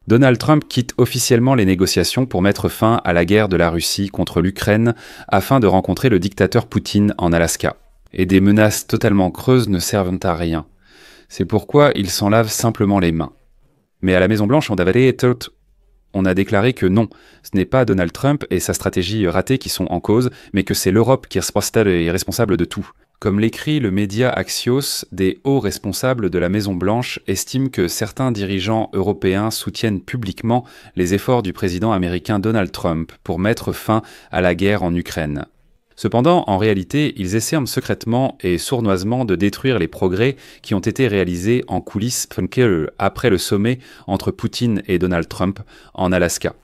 Donald Trump quitte officiellement les négociations pour mettre fin à la guerre de la Russie contre l'Ukraine afin de rencontrer le dictateur Poutine en Alaska. Et des menaces totalement creuses ne servent à rien. C'est pourquoi il s'en lave simplement les mains. Mais à la Maison-Blanche, on a déclaré que non, ce n'est pas Donald Trump et sa stratégie ratée qui sont en cause, mais que c'est l'Europe qui est responsable de tout. Comme l'écrit le média Axios, des hauts responsables de la Maison-Blanche estiment que certains dirigeants européens soutiennent publiquement les efforts du président américain Donald Trump pour mettre fin à la guerre en Ukraine. Cependant, en réalité, ils essaient secrètement et sournoisement de détruire les progrès qui ont été réalisés en coulisses après le sommet entre Poutine et Donald Trump en Alaska.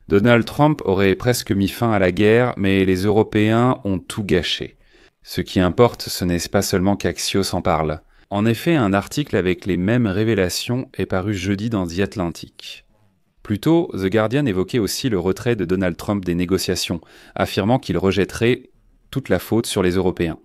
Donald Trump aurait presque mis fin à la guerre, mais les Européens ont tout gâché. Ce qui importe, ce n'est pas seulement qu'Axios en parle. En effet, un article avec les mêmes révélations est paru jeudi dans The Atlantic. Plus tôt, The Guardian évoquait aussi le retrait de Donald Trump des négociations, affirmant qu'il rejetterait toute la faute sur les Européens.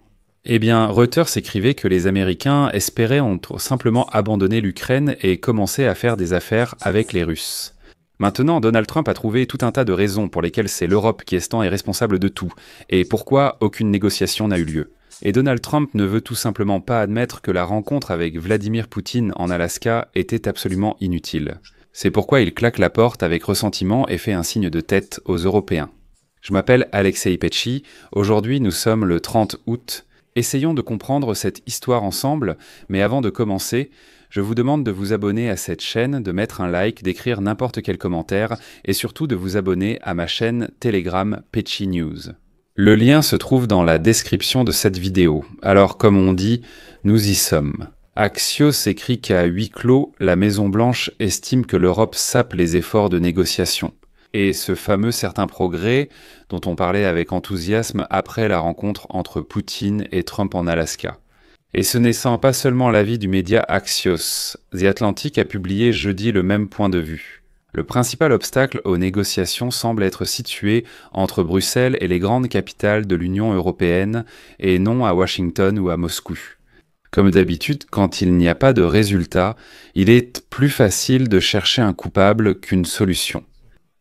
Eh bien, Reuters écrivait que les Américains espéraient simplement abandonner l'Ukraine et commencer à faire des affaires avec les Russes. Maintenant, Donald Trump a trouvé tout un tas de raisons pour lesquelles c'est l'Europe qui est responsable de tout, et pourquoi aucune négociation n'a eu lieu. Et Donald Trump ne veut tout simplement pas admettre que la rencontre avec Vladimir Poutine en Alaska était absolument inutile. C'est pourquoi il claque la porte avec ressentiment et fait un signe de tête aux Européens. Je m'appelle Alexei Petchy, aujourd'hui nous sommes le 30 août. Essayons de comprendre cette histoire ensemble, mais avant de commencer, je vous demande de vous abonner à cette chaîne, de mettre un like, d'écrire n'importe quel commentaire et surtout de vous abonner à ma chaîne Telegram Petchy News. Le lien se trouve dans la description de cette vidéo. Alors comme on dit, nous y sommes. Axios écrit qu'à huis clos, la Maison-Blanche estime que l'Europe sape les efforts de négociation. Et ce fameux certain progrès dont on parlait avec enthousiasme après la rencontre entre Poutine et Trump en Alaska. Et ce n'est pas seulement l'avis du média Axios. The Atlantic a publié jeudi le même point de vue. Le principal obstacle aux négociations semble être situé entre Bruxelles et les grandes capitales de l'Union européenne et non à Washington ou à Moscou. Comme d'habitude, quand il n'y a pas de résultat, il est plus facile de chercher un coupable qu'une solution.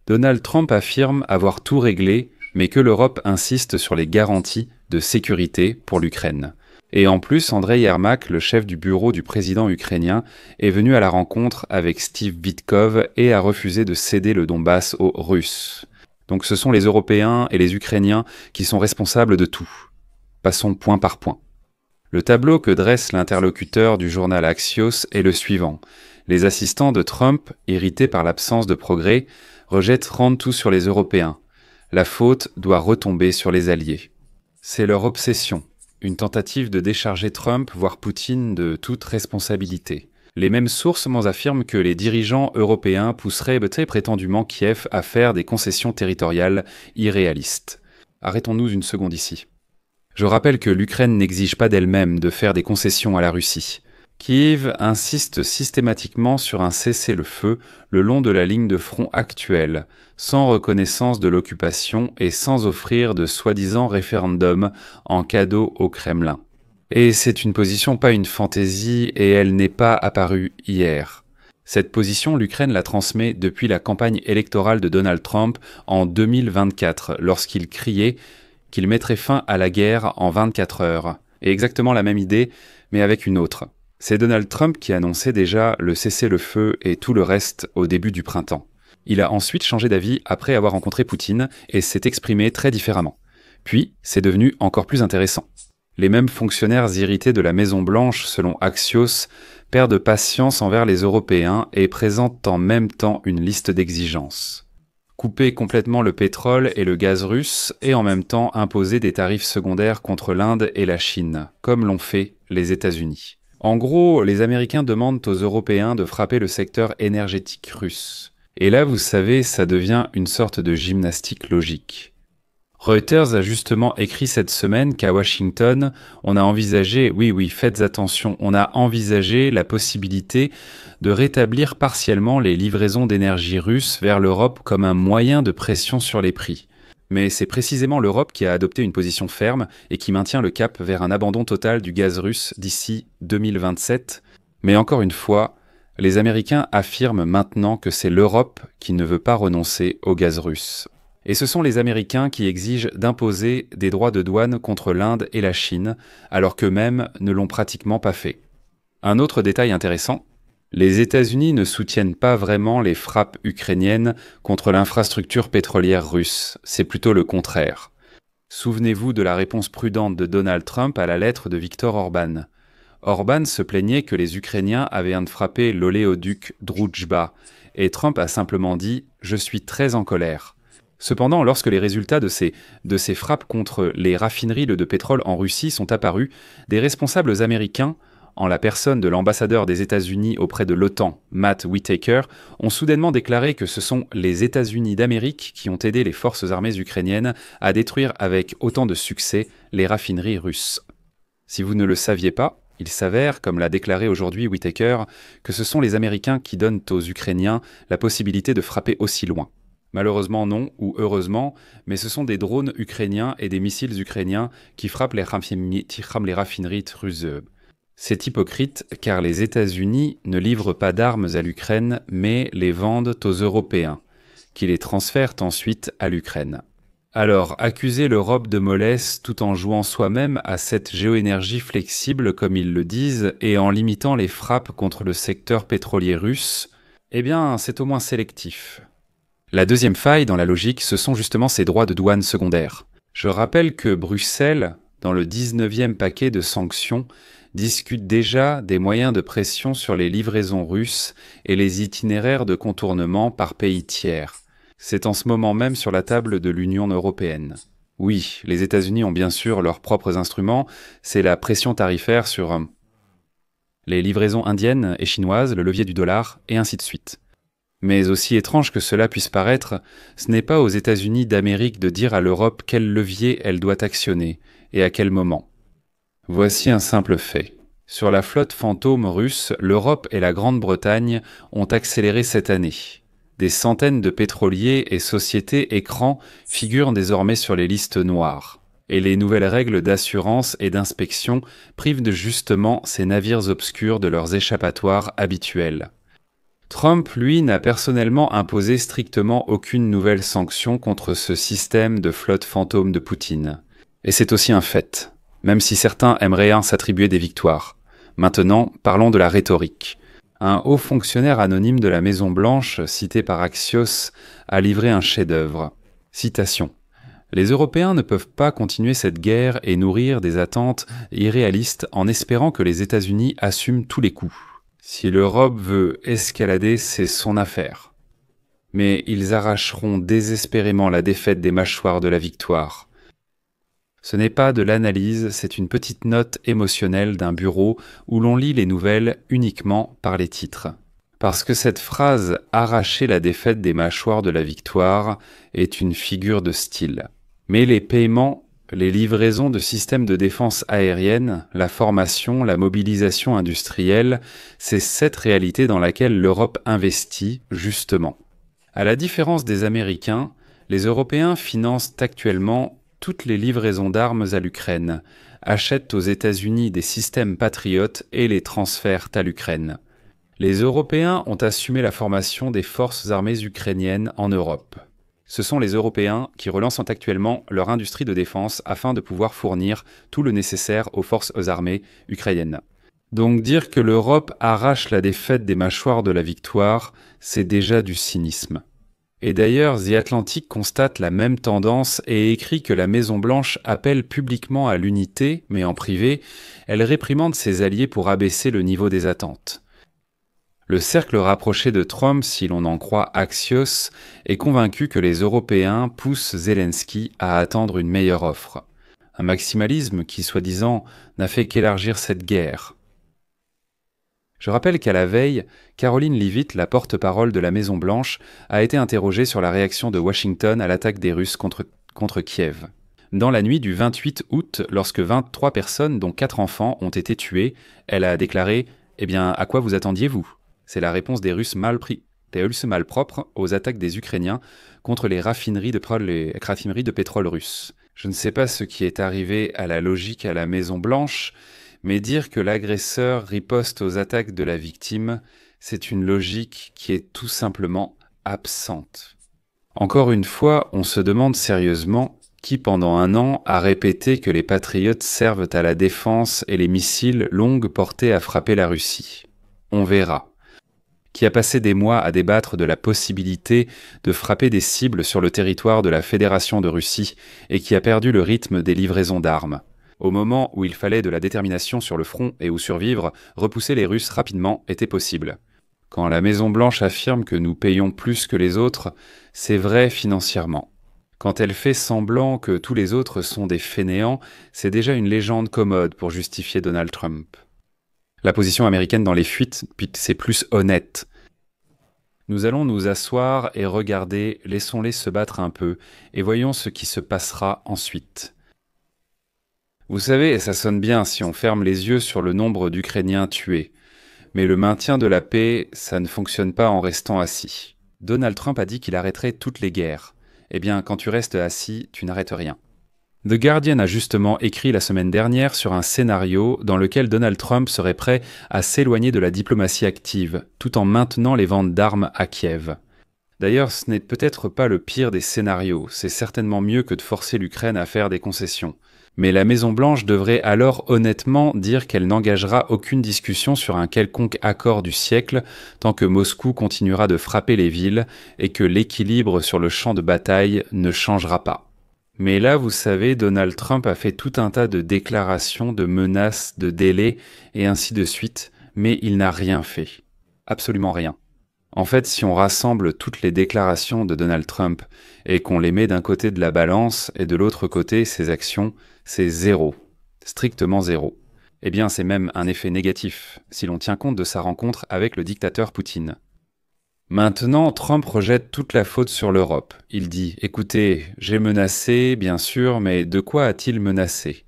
Donald Trump affirme avoir tout réglé, mais que l'Europe insiste sur les garanties de sécurité pour l'Ukraine. Et en plus, Andrei Yermak, le chef du bureau du président ukrainien, est venu à la rencontre avec Steve Witkoff et a refusé de céder le Donbass aux Russes. Donc ce sont les Européens et les Ukrainiens qui sont responsables de tout. Passons point par point. Le tableau que dresse l'interlocuteur du journal Axios est le suivant. Les assistants de Trump, irrités par l'absence de progrès, rendent tout sur les Européens. La faute doit retomber sur les alliés. C'est leur obsession. Une tentative de décharger Trump, voire Poutine, de toute responsabilité. Les mêmes sources affirment que les dirigeants européens pousseraient prétendument Kiev à faire des concessions territoriales irréalistes. Arrêtons-nous une seconde ici. Je rappelle que l'Ukraine n'exige pas d'elle-même de faire des concessions à la Russie. Kiev insiste systématiquement sur un cessez-le-feu le long de la ligne de front actuelle, sans reconnaissance de l'occupation et sans offrir de soi-disant référendum en cadeau au Kremlin. Et c'est une position, pas une fantaisie, et elle n'est pas apparue hier. Cette position, l'Ukraine la transmet depuis la campagne électorale de Donald Trump en 2024, lorsqu'il criait qu'il mettrait fin à la guerre en 24 heures. Et exactement la même idée, mais avec une autre. C'est Donald Trump qui annonçait déjà le cessez-le-feu et tout le reste au début du printemps. Il a ensuite changé d'avis après avoir rencontré Poutine et s'est exprimé très différemment. Puis, c'est devenu encore plus intéressant. Les mêmes fonctionnaires irrités de la Maison-Blanche, selon Axios, perdent patience envers les Européens et présentent en même temps une liste d'exigences. Couper complètement le pétrole et le gaz russe et en même temps imposer des tarifs secondaires contre l'Inde et la Chine, comme l'ont fait les États-Unis. En gros, les Américains demandent aux Européens de frapper le secteur énergétique russe. Et là, vous savez, ça devient une sorte de gymnastique logique. Reuters a justement écrit cette semaine qu'à Washington, on a envisagé, oui, faites attention, on a envisagé la possibilité de rétablir partiellement les livraisons d'énergie russe vers l'Europe comme un moyen de pression sur les prix. Mais c'est précisément l'Europe qui a adopté une position ferme et qui maintient le cap vers un abandon total du gaz russe d'ici 2027. Mais encore une fois, Les Américains affirment maintenant que c'est l'Europe qui ne veut pas renoncer au gaz russe. Et ce sont les Américains qui exigent d'imposer des droits de douane contre l'Inde et la Chine, alors qu'eux-mêmes ne l'ont pratiquement pas fait. Un autre détail intéressant, les États-Unis ne soutiennent pas vraiment les frappes ukrainiennes contre l'infrastructure pétrolière russe, c'est plutôt le contraire. Souvenez-vous de la réponse prudente de Donald Trump à la lettre de Viktor Orban. Orban se plaignait que les Ukrainiens avaient frappé l'oléoduc Druzhba, et Trump a simplement dit « Je suis très en colère ». Cependant, lorsque les résultats de ces frappes contre les raffineries de pétrole en Russie sont apparus, des responsables américains, en la personne de l'ambassadeur des États-Unis auprès de l'OTAN, Matt Whitaker, ont soudainement déclaré que ce sont les États-Unis d'Amérique qui ont aidé les forces armées ukrainiennes à détruire avec autant de succès les raffineries russes. Si vous ne le saviez pas, il s'avère, comme l'a déclaré aujourd'hui Whitaker, que ce sont les Américains qui donnent aux Ukrainiens la possibilité de frapper aussi loin. Malheureusement non, ou heureusement, mais ce sont des drones ukrainiens et des missiles ukrainiens qui frappent les raffineries russes. C'est hypocrite car les États-Unis ne livrent pas d'armes à l'Ukraine, mais les vendent aux Européens, qui les transfèrent ensuite à l'Ukraine. Alors, accuser l'Europe de mollesse tout en jouant soi-même à cette géoénergie flexible, comme ils le disent, et en limitant les frappes contre le secteur pétrolier russe, eh bien, c'est au moins sélectif. La deuxième faille dans la logique, ce sont justement ces droits de douane secondaires. Je rappelle que Bruxelles, dans le 19e paquet de sanctions, discute déjà des moyens de pression sur les livraisons russes et les itinéraires de contournement par pays tiers. C'est en ce moment même sur la table de l'Union européenne. Oui, les États-Unis ont bien sûr leurs propres instruments, c'est la pression tarifaire sur les livraisons indiennes et chinoises, le levier du dollar, et ainsi de suite. Mais aussi étrange que cela puisse paraître, ce n'est pas aux États-Unis d'Amérique de dire à l'Europe quel levier elle doit actionner, et à quel moment. Voici un simple fait. Sur la flotte fantôme russe, l'Europe et la Grande-Bretagne ont accéléré cette année. Des centaines de pétroliers et sociétés écrans figurent désormais sur les listes noires. Et les nouvelles règles d'assurance et d'inspection privent justement ces navires obscurs de leurs échappatoires habituels. Trump, lui, n'a personnellement imposé strictement aucune nouvelle sanction contre ce système de flotte fantôme de Poutine. Et c'est aussi un fait, même si certains aimeraient s'attribuer des victoires. Maintenant, parlons de la rhétorique. Un haut fonctionnaire anonyme de la Maison-Blanche, cité par Axios, a livré un chef-d'œuvre. Citation. « Les Européens ne peuvent pas continuer cette guerre et nourrir des attentes irréalistes en espérant que les États-Unis assument tous les coups. Si l'Europe veut escalader, c'est son affaire. Mais ils arracheront désespérément la défaite des mâchoires de la victoire. Ce n'est pas de l'analyse, c'est une petite note émotionnelle d'un bureau où l'on lit les nouvelles uniquement par les titres. Parce que cette phrase « arracher la défaite des mâchoires de la victoire » est une figure de style. Mais les paiements, les livraisons de systèmes de défense aérienne, la formation, la mobilisation industrielle, c'est cette réalité dans laquelle l'Europe investit, justement. À la différence des Américains, les Européens financent actuellement toutes les livraisons d'armes à l'Ukraine, achètent aux États-Unis des systèmes patriotes et les transfèrent à l'Ukraine. Les Européens ont assumé la formation des forces armées ukrainiennes en Europe. Ce sont les Européens qui relancent actuellement leur industrie de défense afin de pouvoir fournir tout le nécessaire aux forces armées ukrainiennes. Donc dire que l'Europe arrache la défaite des mâchoires de la victoire, c'est déjà du cynisme. Et d'ailleurs, The Atlantic constate la même tendance et écrit que la Maison-Blanche appelle publiquement à l'unité, mais en privé, elle réprimande ses alliés pour abaisser le niveau des attentes. Le cercle rapproché de Trump, si l'on en croit Axios, est convaincu que les Européens poussent Zelensky à attendre une meilleure offre. Un maximalisme qui, soi-disant, n'a fait qu'élargir cette guerre. Je rappelle qu'à la veille, Caroline Leavitt, la porte-parole de la Maison-Blanche, a été interrogée sur la réaction de Washington à l'attaque des Russes contre Kiev. Dans la nuit du 28 août, lorsque 23 personnes, dont 4 enfants, ont été tuées, elle a déclaré « Eh bien, à quoi vous attendiez-vous » C'est la réponse des Russes malpropres aux attaques des Ukrainiens contre les raffineries de pétrole russes. Je ne sais pas ce qui est arrivé à la logique à la Maison-Blanche, mais dire que l'agresseur riposte aux attaques de la victime, C'est une logique qui est tout simplement absente. Encore une fois, on se demande sérieusement qui pendant un an a répété que les patriotes servent à la défense et les missiles longue portée à frapper la Russie. On verra. Qui a passé des mois à débattre de la possibilité de frapper des cibles sur le territoire de la Fédération de Russie et qui a perdu le rythme des livraisons d'armes. Au moment où il fallait de la détermination sur le front et où survivre, repousser les Russes rapidement était possible. Quand la Maison-Blanche affirme que nous payons plus que les autres, c'est vrai financièrement. Quand elle fait semblant que tous les autres sont des fainéants, c'est déjà une légende commode pour justifier Donald Trump. La position américaine dans les fuites, c'est plus honnête. Nous allons nous asseoir et regarder, laissons-les se battre un peu, et voyons ce qui se passera ensuite. Vous savez, ça sonne bien si on ferme les yeux sur le nombre d'Ukrainiens tués. Mais le maintien de la paix, ça ne fonctionne pas en restant assis. Donald Trump a dit qu'il arrêterait toutes les guerres. Eh bien, quand tu restes assis, tu n'arrêtes rien. The Guardian a justement écrit la semaine dernière sur un scénario dans lequel Donald Trump serait prêt à s'éloigner de la diplomatie active, tout en maintenant les ventes d'armes à Kiev. D'ailleurs, ce n'est peut-être pas le pire des scénarios, c'est certainement mieux que de forcer l'Ukraine à faire des concessions. Mais la Maison-Blanche devrait alors honnêtement dire qu'elle n'engagera aucune discussion sur un quelconque accord du siècle tant que Moscou continuera de frapper les villes et que l'équilibre sur le champ de bataille ne changera pas. Mais là, vous savez, Donald Trump a fait tout un tas de déclarations, de menaces, de délais et ainsi de suite, mais il n'a rien fait. Absolument rien. En fait, si on rassemble toutes les déclarations de Donald Trump et qu'on les met d'un côté de la balance et de l'autre côté ses actions, c'est zéro. Strictement zéro. Eh bien, c'est même un effet négatif, si l'on tient compte de sa rencontre avec le dictateur Poutine. Maintenant, Trump rejette toute la faute sur l'Europe. Il dit « Écoutez, j'ai menacé, bien sûr, mais de quoi a-t-il menacé ?»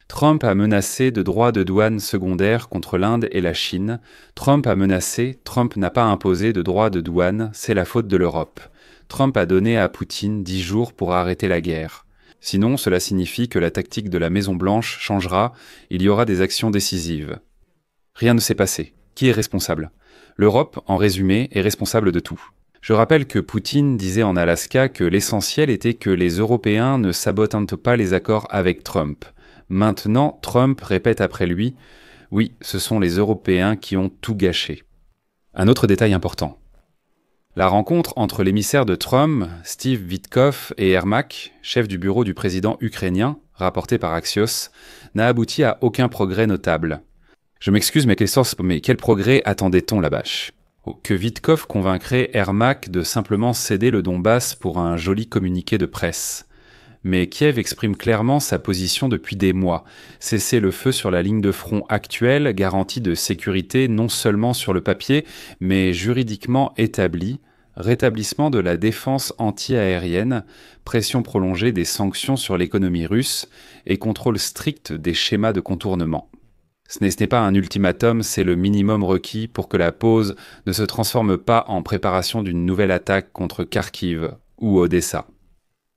Trump a menacé de droits de douane secondaires contre l'Inde et la Chine. Trump a menacé, Trump n'a pas imposé de droits de douane, c'est la faute de l'Europe. Trump a donné à Poutine 10 jours pour arrêter la guerre. Sinon, cela signifie que la tactique de la Maison-Blanche changera, il y aura des actions décisives. Rien ne s'est passé. Qui est responsable ? L'Europe, en résumé, est responsable de tout. Je rappelle que Poutine disait en Alaska que l'essentiel était que les Européens ne sabotent pas les accords avec Trump. Maintenant, Trump répète après lui « Oui, ce sont les Européens qui ont tout gâché ». Un autre détail important. La rencontre entre l'émissaire de Trump, Steve Witkoff, et Ermak, chef du bureau du président ukrainien, rapporté par Axios, n'a abouti à aucun progrès notable. Je m'excuse, mais quel progrès attendait-on la bâche ? Que Witkoff convaincrait Ermak de simplement céder le Donbass pour un joli communiqué de presse. Mais Kiev exprime clairement sa position depuis des mois. Cesser le feu sur la ligne de front actuelle, garantie de sécurité non seulement sur le papier, mais juridiquement établie, rétablissement de la défense anti-aérienne, pression prolongée des sanctions sur l'économie russe et contrôle strict des schémas de contournement. Ce n'est pas un ultimatum, c'est le minimum requis pour que la pause ne se transforme pas en préparation d'une nouvelle attaque contre Kharkiv ou Odessa.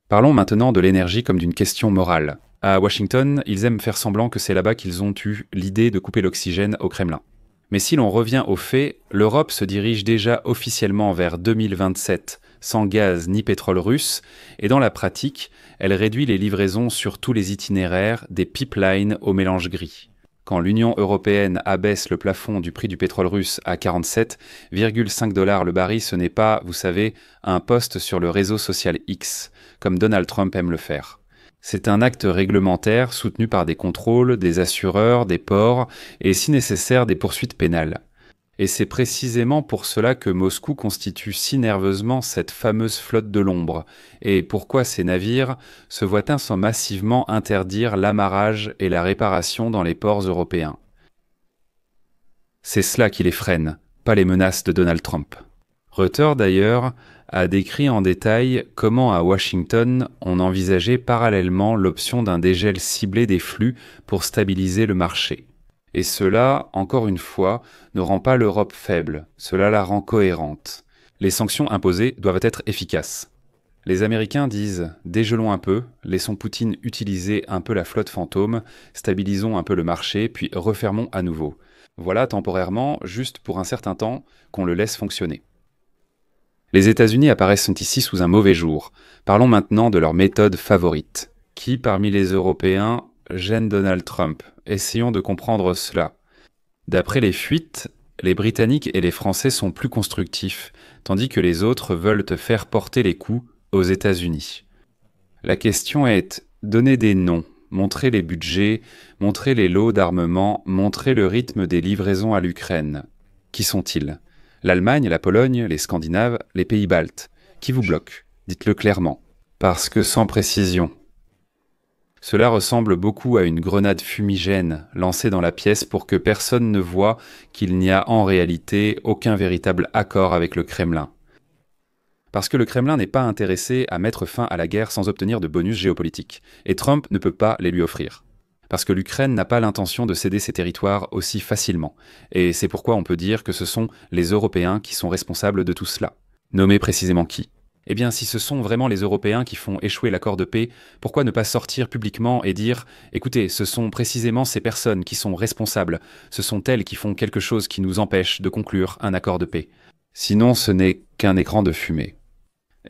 Parlons maintenant de l'énergie comme d'une question morale. À Washington, ils aiment faire semblant que c'est là-bas qu'ils ont eu l'idée de couper l'oxygène au Kremlin. Mais si l'on revient aux faits, l'Europe se dirige déjà officiellement vers 2027, sans gaz ni pétrole russe, et dans la pratique, elle réduit les livraisons sur tous les itinéraires des pipelines au mélange gris. Quand l'Union européenne abaisse le plafond du prix du pétrole russe à 47,5 $ le baril, ce n'est pas, vous savez, un post sur le réseau social X, comme Donald Trump aime le faire. C'est un acte réglementaire soutenu par des contrôles, des assureurs, des ports et, si nécessaire, des poursuites pénales. Et c'est précisément pour cela que Moscou constitue si nerveusement cette fameuse flotte de l'ombre, et pourquoi ces navires se voient sans massivement interdire l'amarrage et la réparation dans les ports européens. C'est cela qui les freine, pas les menaces de Donald Trump. Reuters, d'ailleurs, a décrit en détail comment à Washington on envisageait parallèlement l'option d'un dégel ciblé des flux pour stabiliser le marché. Et cela, encore une fois, ne rend pas l'Europe faible, cela la rend cohérente. Les sanctions imposées doivent être efficaces. Les Américains disent « dégelons un peu, laissons Poutine utiliser un peu la flotte fantôme, stabilisons un peu le marché, puis refermons à nouveau ». Voilà temporairement, juste pour un certain temps, qu'on le laisse fonctionner. Les États-Unis apparaissent ici sous un mauvais jour. Parlons maintenant de leur méthode favorite. Qui parmi les Européens gêne Donald Trump? Essayons de comprendre cela. D'après les fuites, les Britanniques et les Français sont plus constructifs, tandis que les autres veulent te faire porter les coups aux États-Unis. La question est, donner des noms, montrer les budgets, montrer les lots d'armement, montrer le rythme des livraisons à l'Ukraine. Qui sont-ils? L'Allemagne, la Pologne, les Scandinaves, les pays baltes. Qui vous bloque? Dites-le clairement. Parce que sans précision. Cela ressemble beaucoup à une grenade fumigène lancée dans la pièce pour que personne ne voie qu'il n'y a en réalité aucun véritable accord avec le Kremlin. Parce que le Kremlin n'est pas intéressé à mettre fin à la guerre sans obtenir de bonus géopolitiques, et Trump ne peut pas les lui offrir. Parce que l'Ukraine n'a pas l'intention de céder ses territoires aussi facilement, et c'est pourquoi on peut dire que ce sont les Européens qui sont responsables de tout cela. Nommer précisément qui? Eh bien, si ce sont vraiment les Européens qui font échouer l'accord de paix, pourquoi ne pas sortir publiquement et dire « Écoutez, ce sont précisément ces personnes qui sont responsables, ce sont elles qui font quelque chose qui nous empêche de conclure un accord de paix. » Sinon, ce n'est qu'un écran de fumée.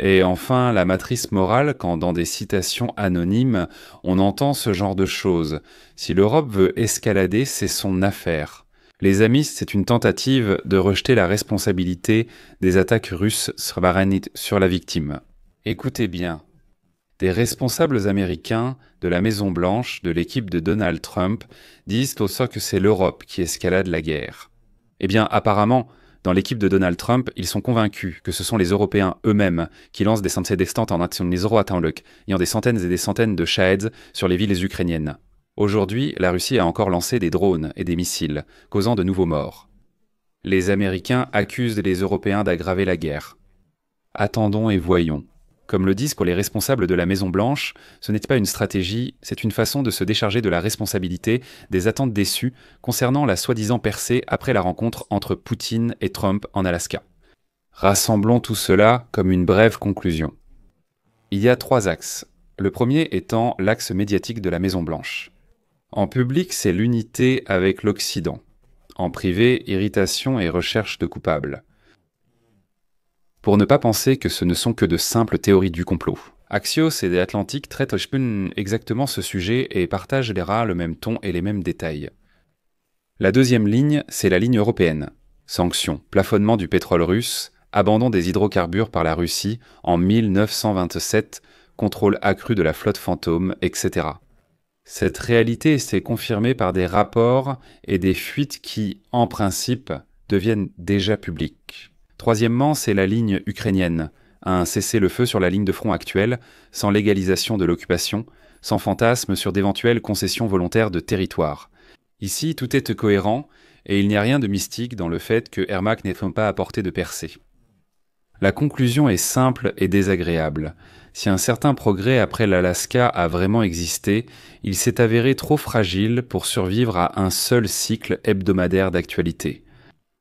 Et enfin, la matrice morale, quand dans des citations anonymes, on entend ce genre de choses. Si l'Europe veut escalader, c'est son affaire. Les amis, c'est une tentative de rejeter la responsabilité des attaques russes sur la victime. Écoutez bien. Des responsables américains de la Maison-Blanche, de l'équipe de Donald Trump, disent aussi que c'est l'Europe qui escalade la guerre. Eh bien, apparemment, dans l'équipe de Donald Trump, ils sont convaincus que ce sont les Européens eux-mêmes qui lancent des santé-destantes en action ayant des centaines et des centaines de Shahed sur les villes ukrainiennes. Aujourd'hui, la Russie a encore lancé des drones et des missiles, causant de nouveaux morts. Les Américains accusent les Européens d'aggraver la guerre. Attendons et voyons. Comme le disent pour les responsables de la Maison-Blanche, ce n'est pas une stratégie, c'est une façon de se décharger de la responsabilité des attentes déçues concernant la soi-disant percée après la rencontre entre Poutine et Trump en Alaska. Rassemblons tout cela comme une brève conclusion. Il y a 3 axes. Le premier étant l'axe médiatique de la Maison-Blanche. En public, c'est l'unité avec l'Occident. En privé, irritation et recherche de coupables. Pour ne pas penser que ce ne sont que de simples théories du complot. Axios et The Atlantic traitent exactement ce sujet et partagent le même ton et les mêmes détails. La deuxième ligne, c'est la ligne européenne. Sanctions, plafonnement du pétrole russe, abandon des hydrocarbures par la Russie en 1927, contrôle accru de la flotte fantôme, etc. Cette réalité s'est confirmée par des rapports et des fuites qui, en principe, deviennent déjà publiques. Troisièmement, c'est la ligne ukrainienne, un cessez-le-feu sur la ligne de front actuelle, sans légalisation de l'occupation, sans fantasme sur d'éventuelles concessions volontaires de territoire. Ici, tout est cohérent, et il n'y a rien de mystique dans le fait que Ermak n'ait pas apporté de percée. La conclusion est simple et désagréable. Si un certain progrès après l'Alaska a vraiment existé, il s'est avéré trop fragile pour survivre à un seul cycle hebdomadaire d'actualité.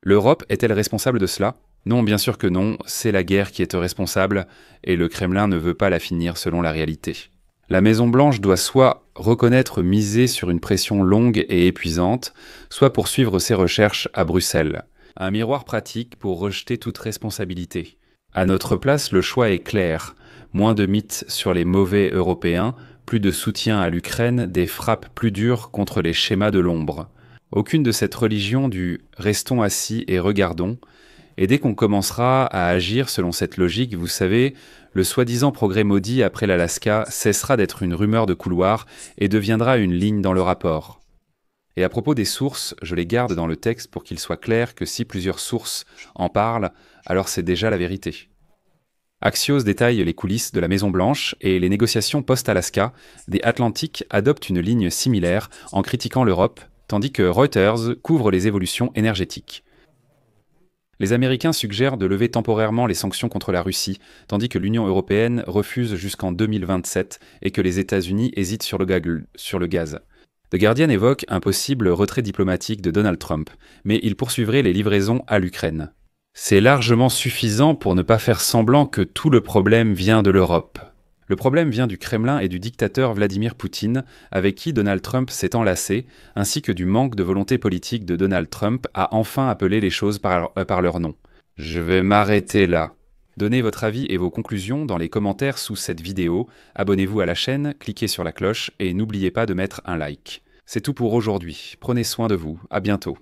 L'Europe est-elle responsable de cela ? Non, bien sûr que non, c'est la guerre qui est responsable, et le Kremlin ne veut pas la finir selon la réalité. La Maison-Blanche doit soit reconnaître miser sur une pression longue et épuisante, soit poursuivre ses recherches à Bruxelles. Un miroir pratique pour rejeter toute responsabilité. À notre place, le choix est clair. Moins de mythes sur les mauvais Européens, plus de soutien à l'Ukraine, des frappes plus dures contre les schémas de l'ombre. Aucune de cette religion du « restons assis et regardons », et dès qu'on commencera à agir selon cette logique, vous savez, le soi-disant progrès maudit après l'Alaska cessera d'être une rumeur de couloir et deviendra une ligne dans le rapport. Et à propos des sources, je les garde dans le texte pour qu'il soit clair que si plusieurs sources en parlent, alors c'est déjà la vérité. Axios détaille les coulisses de la Maison-Blanche et les négociations post-Alaska. The Atlantic adopte une ligne similaire en critiquant l'Europe, tandis que Reuters couvre les évolutions énergétiques. Les Américains suggèrent de lever temporairement les sanctions contre la Russie, tandis que l'Union européenne refuse jusqu'en 2027 et que les États-Unis hésitent sur le gaz. The Guardian évoque un possible retrait diplomatique de Donald Trump, mais il poursuivrait les livraisons à l'Ukraine. C'est largement suffisant pour ne pas faire semblant que tout le problème vient de l'Europe. Le problème vient du Kremlin et du dictateur Vladimir Poutine, avec qui Donald Trump s'est enlacé, ainsi que du manque de volonté politique de Donald Trump à enfin appeler les choses par leur nom. Je vais m'arrêter là. Donnez votre avis et vos conclusions dans les commentaires sous cette vidéo, abonnez-vous à la chaîne, cliquez sur la cloche et n'oubliez pas de mettre un like. C'est tout pour aujourd'hui, prenez soin de vous, à bientôt.